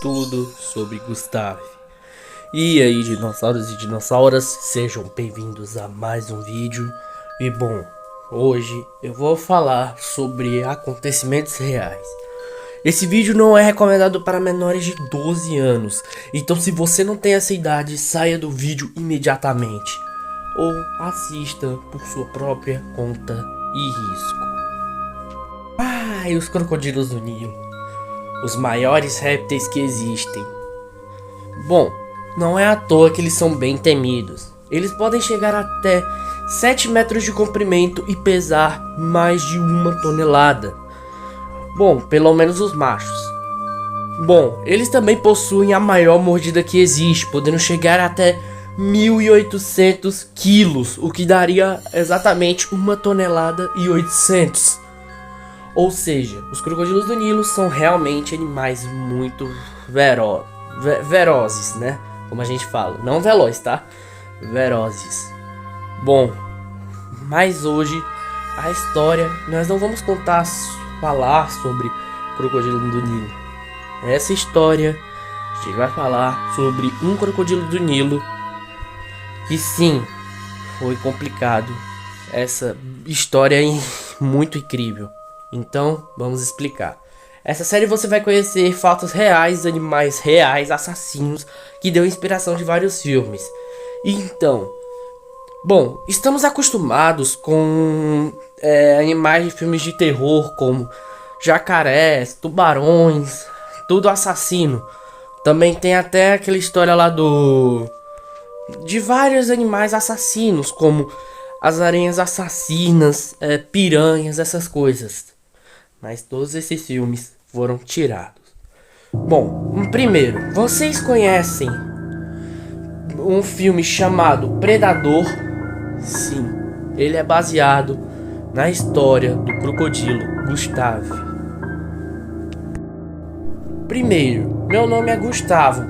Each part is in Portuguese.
tudo sobre Gustavo. E aí, dinossauros e dinossauras, sejam bem-vindos a mais um vídeo. E bom, hoje eu vou falar sobre acontecimentos reais. Esse vídeo não é recomendado para menores de 12 anos, então se você não tem essa idade, saia do vídeo imediatamente. Ou assista por sua própria conta e risco. E os crocodilos do Nilo, os maiores répteis que existem. Bom, não é à toa que eles são bem temidos. Eles podem chegar até 7 metros de comprimento e pesar mais de 1 tonelada. Bom, pelo menos os machos. Bom, eles também possuem a maior mordida que existe, podendo chegar até 1.800 quilos, o que daria exatamente 1,8 tonelada. Ou seja, os crocodilos do Nilo são realmente animais muito velozes, né? Como a gente fala. Não velozes, tá? Velozes. Bom, mas hoje a história, nós não vamos falar sobre o crocodilo do Nilo. Essa história, a gente vai falar sobre um crocodilo do Nilo que sim, foi complicado. Essa história é muito incrível. Então, vamos explicar. Essa série você vai conhecer fatos reais, animais reais, assassinos, que deu inspiração de vários filmes. Então, bom, estamos acostumados com animais de filmes de terror, como jacarés, tubarões, tudo assassino. Também tem até aquela história lá de vários animais assassinos, como as aranhas assassinas, piranhas, essas coisas. Mas todos esses filmes foram tirados. Bom, primeiro, vocês conhecem um filme chamado Predador? Sim, ele é baseado na história do crocodilo Gustavo. Primeiro, meu nome é Gustavo.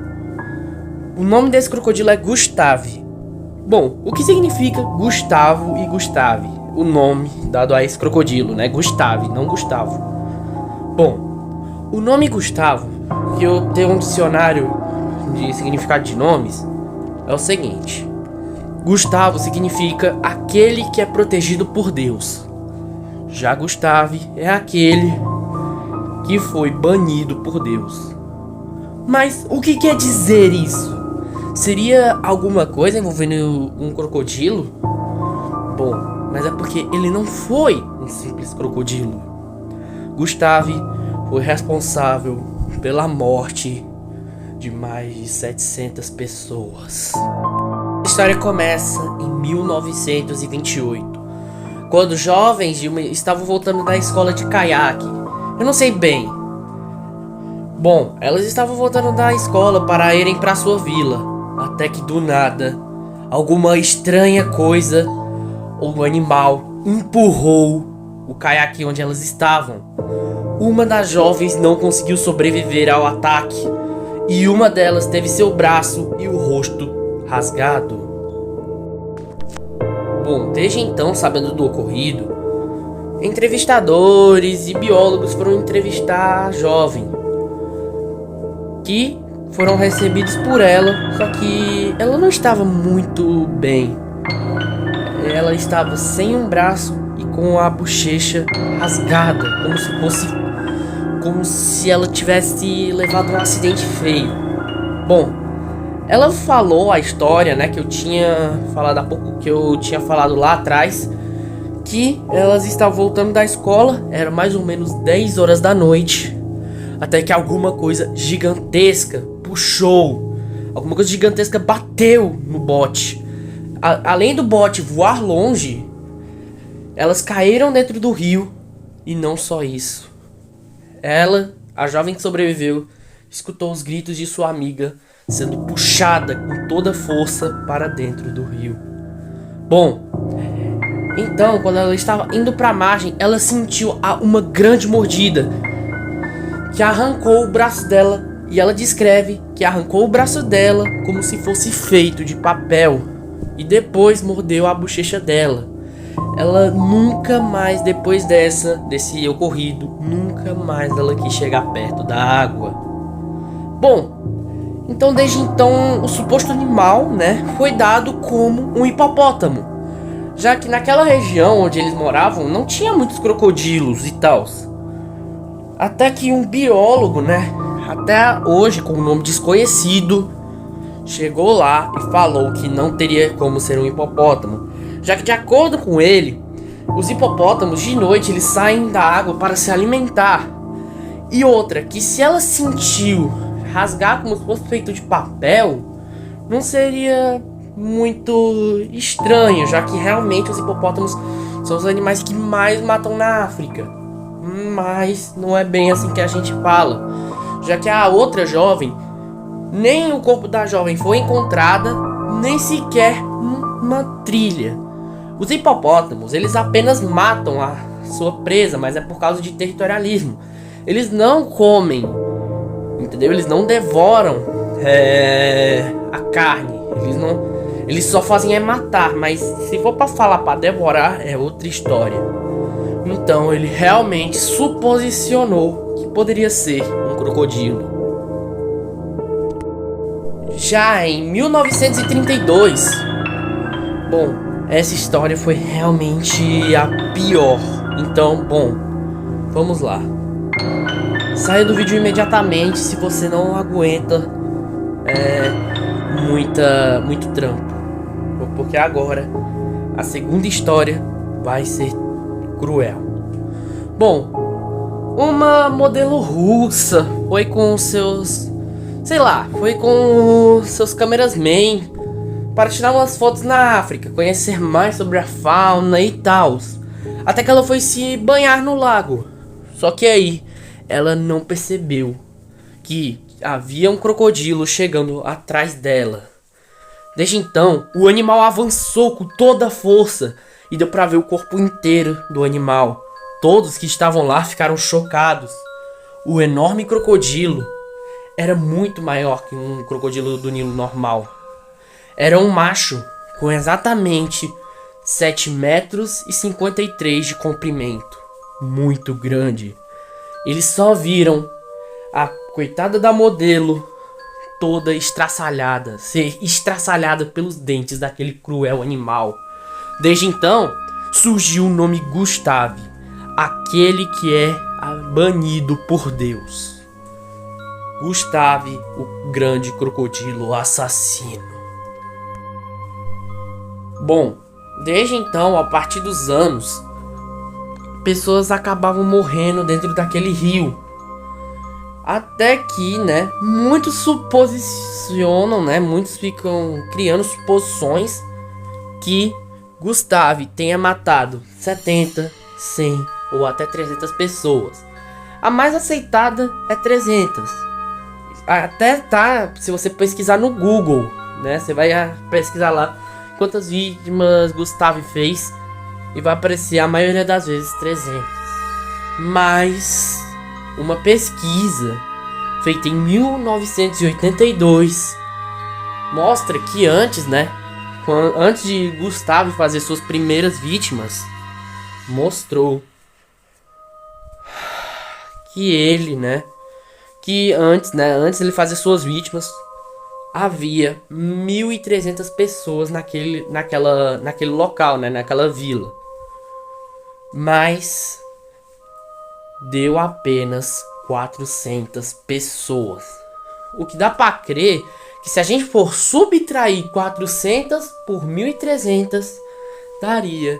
O nome desse crocodilo é Gustave. Bom, o que significa Gustavo e Gustave? O nome dado a esse crocodilo, né? Gustave, não Gustavo. Bom, o nome Gustavo, que eu tenho um dicionário de significado de nomes, é o seguinte: Gustavo significa aquele que é protegido por Deus. Já Gustave é aquele que foi banido por Deus. Mas o que quer dizer isso? Seria alguma coisa envolvendo um crocodilo? Bom, mas é porque ele não foi um simples crocodilo. Gustave foi responsável pela morte de mais de 700 pessoas. A história começa em 1928, quando jovens estavam voltando da escola de caiaque. Eu não sei bem. Bom, elas estavam voltando da escola para irem para sua vila. Até que do nada, alguma estranha coisa ou animal empurrou o caiaque onde elas estavam. Uma das jovens não conseguiu sobreviver ao ataque e uma delas teve seu braço e o rosto rasgado. Bom, desde então, sabendo do ocorrido, entrevistadores e biólogos foram entrevistar a jovem, que foram recebidos por ela, só que ela não estava muito bem. Ela estava sem um braço e com a bochecha rasgada, como se ela tivesse levado um acidente feio. Bom, ela falou a história, né, que eu tinha falado há pouco, que eu tinha falado lá atrás, que elas estavam voltando da escola, era mais ou menos 10 horas da noite, até que alguma coisa gigantesca puxou, alguma coisa gigantesca bateu no bote. Além do bote voar longe, elas caíram dentro do rio. E não só isso, ela, a jovem que sobreviveu, escutou os gritos de sua amiga sendo puxada com toda força para dentro do rio. Bom, então quando ela estava indo para a margem, ela sentiu uma grande mordida que arrancou o braço dela. E ela descreve que arrancou o braço dela como se fosse feito de papel e depois mordeu a bochecha dela. Ela nunca mais, depois desse ocorrido, nunca mais ela quis chegar perto da água. Bom, então desde então o suposto animal, né, foi dado como um hipopótamo, já que naquela região onde eles moravam não tinha muitos crocodilos e tal. Até que um biólogo, né, até hoje com um nome desconhecido, chegou lá e falou que não teria como ser um hipopótamo, já que de acordo com ele, os hipopótamos de noite eles saem da água para se alimentar. E outra, que se ela sentiu rasgar como se fosse feito de papel, não seria muito estranho, já que realmente os hipopótamos são os animais que mais matam na África. Mas não é bem assim que a gente fala, já que a outra jovem, nem o corpo da jovem foi encontrada, nem sequer uma trilha. Os hipopótamos, eles apenas matam a sua presa, mas é por causa de territorialismo. Eles não comem, entendeu? Eles não devoram a carne. Eles só fazem matar, mas se for pra falar pra devorar, é outra história. Então ele realmente suposicionou que poderia ser um crocodilo. Já em 1932, bom, essa história foi realmente a pior. Então, bom, vamos lá. Saia do vídeo imediatamente se você não aguenta muito trampo. Porque agora a segunda história vai ser cruel. Bom, uma modelo russa foi com seus... foi com seus cameraman para tirar umas fotos na África, conhecer mais sobre a fauna e tal. Até que ela foi se banhar no lago. Só que aí ela não percebeu que havia um crocodilo chegando atrás dela. Desde então, o animal avançou com toda a força e deu pra ver o corpo inteiro do animal. Todos que estavam lá ficaram chocados. O enorme crocodilo era muito maior que um crocodilo do Nilo normal. Era um macho com exatamente 7 metros e 53 de comprimento. Muito grande. Eles só viram a coitada da modelo toda estraçalhada, ser estraçalhada pelos dentes daquele cruel animal. Desde então, surgiu o nome Gustave, aquele que é banido por Deus. Gustave, o grande crocodilo assassino. Bom, desde então, a partir dos anos, pessoas acabavam morrendo dentro daquele rio. Até que, né, muitos suposicionam, né, muitos ficam criando suposições que Gustave tenha matado 70, 100 ou até 300 pessoas. A mais aceitada é 300. Até tá, se você pesquisar no Google, né, você vai pesquisar lá quantas vítimas Gustave fez e vai aparecer a maioria das vezes 300. Mas uma pesquisa feita em 1982 mostra que antes, né, antes de Gustave fazer suas primeiras vítimas, mostrou que ele, né, que antes ele fazer suas vítimas, havia 1.300 pessoas naquele local, né, naquela vila. Mas deu apenas 400 pessoas. O que dá pra crer que se a gente for subtrair 400 por 1.300, daria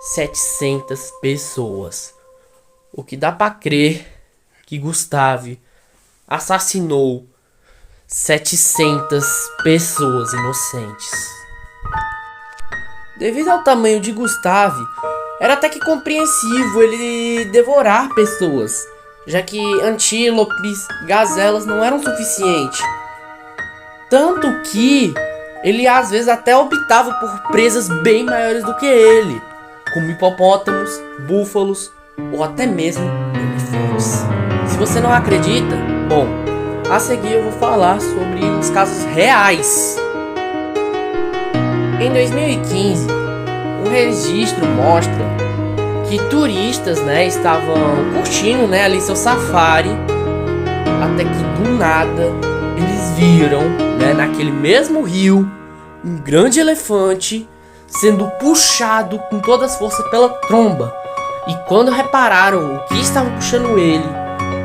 700 pessoas. O que dá pra crer que Gustave assassinou 700 pessoas inocentes. Devido ao tamanho de Gustave, era até que compreensível ele devorar pessoas, já que antílopes, gazelas não eram suficientes. Tanto que ele às vezes até optava por presas bem maiores do que ele, como hipopótamos, búfalos ou até mesmo elefantes. Se você não acredita, bom, a seguir eu vou falar sobre os casos reais. Em 2015, um registro mostra que turistas, né, estavam curtindo, né, ali seu safari, até que do nada eles viram, né, naquele mesmo rio, um grande elefante sendo puxado com todas as forças pela tromba. E quando repararam o que estava puxando ele,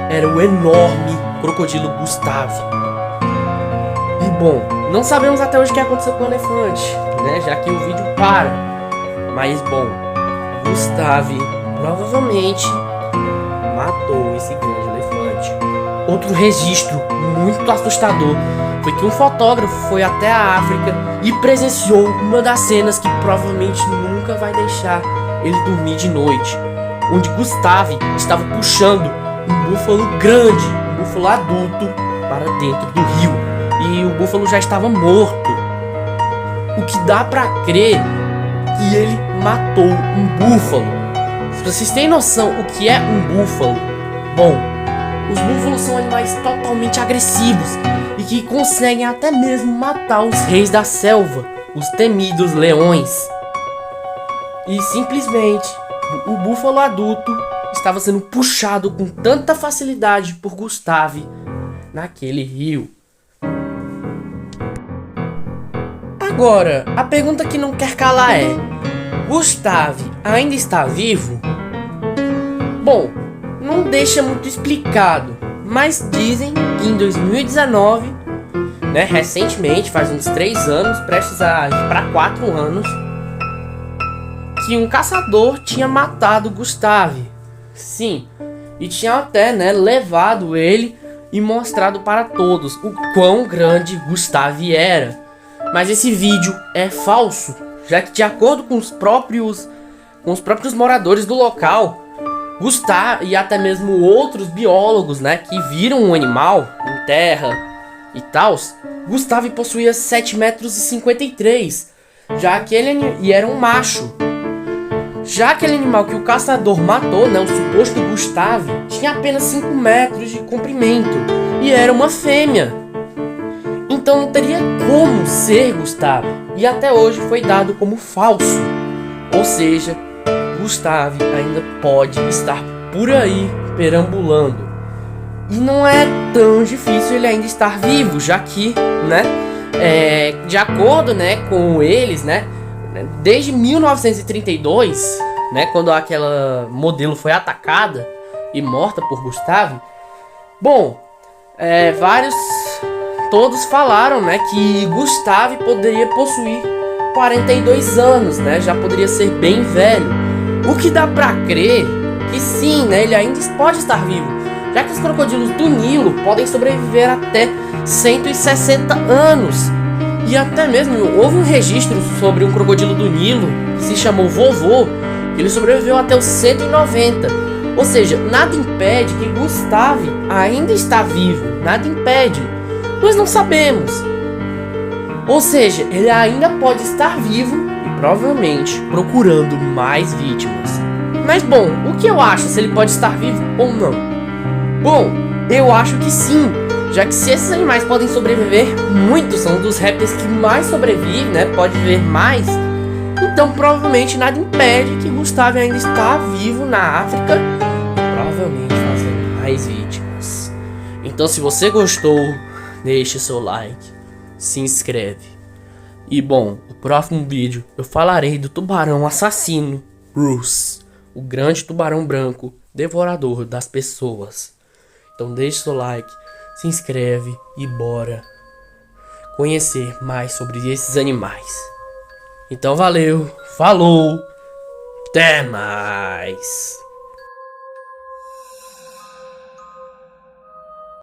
era o enorme crocodilo Gustave. E bom, não sabemos até hoje o que aconteceu com o elefante, né, já que o vídeo para. Mas bom, Gustave provavelmente matou esse grande elefante. Outro registro muito assustador foi que um fotógrafo foi até a África e presenciou uma das cenas que provavelmente nunca vai deixar ele dormir de noite, onde Gustave estava puxando um búfalo grande, um búfalo adulto, para dentro do rio, e o búfalo já estava morto. O que dá para crer que ele matou um búfalo. Se vocês têm noção o que é um búfalo, bom, os búfalos são animais totalmente agressivos e que conseguem até mesmo matar os reis da selva, os temidos leões. E simplesmente o búfalo adulto estava sendo puxado com tanta facilidade por Gustave naquele rio. Agora, a pergunta que não quer calar é: Gustave ainda está vivo? Bom, não deixa muito explicado, mas dizem que em 2019, né, recentemente, faz uns 3 anos, prestes a ir para 4 anos, que um caçador tinha matado Gustave. Sim, e tinha até, né, levado ele e mostrado para todos o quão grande Gustave era. Mas esse vídeo é falso, já que de acordo com os próprios moradores do local, Gustave e até mesmo outros biólogos, né, que viram o animal em terra e tal, Gustave possuía 7,53 m, já que ele era um macho. Já aquele animal que o caçador matou, né, o suposto Gustave, tinha apenas 5 metros de comprimento e era uma fêmea. Então não teria como ser Gustave, e até hoje foi dado como falso. Ou seja, Gustave ainda pode estar por aí perambulando. E não é tão difícil ele ainda estar vivo, já que, né, de acordo, né, com eles, né, desde 1932, né, quando aquela modelo foi atacada e morta por Gustave, bom, todos falaram, né, que Gustave poderia possuir 42 anos, né, já poderia ser bem velho. O que dá pra crer que sim, né, ele ainda pode estar vivo, já que os crocodilos do Nilo podem sobreviver até 160 anos. E até mesmo houve um registro sobre um crocodilo do Nilo que se chamou Vovô, que ele sobreviveu até os 190. Ou seja, nada impede que Gustave ainda está vivo, nada impede. Nós não sabemos. Ou seja, ele ainda pode estar vivo e provavelmente procurando mais vítimas. Mas bom, o que eu acho, se ele pode estar vivo ou não? Bom, eu acho que sim, já que se esses animais podem sobreviver, muitos são dos répteis que mais sobrevivem, né? Pode viver mais. Então provavelmente nada impede que Gustave ainda está vivo na África e provavelmente fazendo mais vítimas. Então se você gostou, deixe seu like, se inscreve. E bom, no próximo vídeo eu falarei do tubarão assassino, Bruce, o grande tubarão branco devorador das pessoas. Então deixe seu like, se inscreve e bora conhecer mais sobre esses animais. Então valeu, falou, até mais.